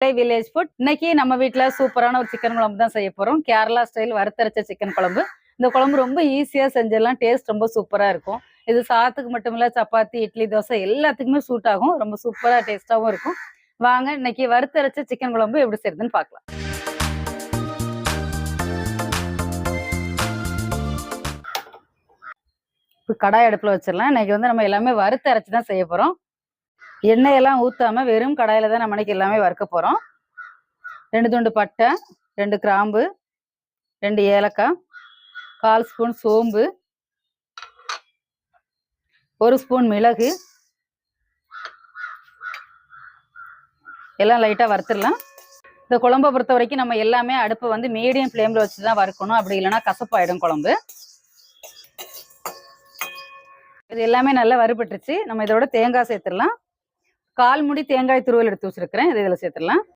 Village food. இன்னைக்கு நம்ம வீட்ல சூப்பரான ஒரு சிக்கன் குழம்பு தான் செய்ய போறோம். கேரளா ஸ்டைல் வறுத்தரைச்ச சிக்கன் குழம்பு. இந்த குழம்பு ரொம்ப ஈஸியா செஞ்சிடலாம். டேஸ்ட் ரொம்ப சூப்பரா இருக்கும். இது சாதத்துக்கு மட்டும் இல்ல, சப்பாத்தி, இட்லி, தோசை எல்லாத்துக்குமே சூட் ஆகும். ரொம்ப சூப்பரா டேஸ்டாவும் இருக்கும். வாங்க இன்னைக்கு வறுத்தரைச்ச சிக்கன் குழம்பு எப்படி செய்யறதுன்னு பார்க்கலாம். இப்போ கடாய் அடுப்புல வச்சிடலாம். இன்னைக்கு வந்து நம்ம எல்லாமே வறுத்தரைச்சு தான் செய்ய போறோம். எண்ணெயெல்லாம் ஊத்தாம வெறும் கடாயில தான் நம்ம இன்னைக்கு எல்லாமே வறுக்க போறோம். 2 துண்டு பட்டை, 2 கிராம்பு, 2 ஏலக்காய், 1/4 ஸ்பூன் சோம்பு, 1 ஸ்பூன் மிளகு, எல்லாம் லைட்டா வறுத்துடலாம். இந்த குழம்பை பொறுத்த வரைக்கும் நம்ம எல்லாமே அடுப்பை வந்து மீடியம் ஃப்ளேம்ல வச்சுதான் வறுக்கணும். அப்படி இல்லைன்னா கசப்பாயிடும் குழம்பு. இது எல்லாமே நல்லா வறுபட்டுருச்சு. நம்ம இதோட தேங்காய் சேர்த்துடலாம். 1/4 மூடி தேங்காய் துருவல் எடுத்து வச்சிருக்கிறேன். இதில் சேர்த்துடலாம்.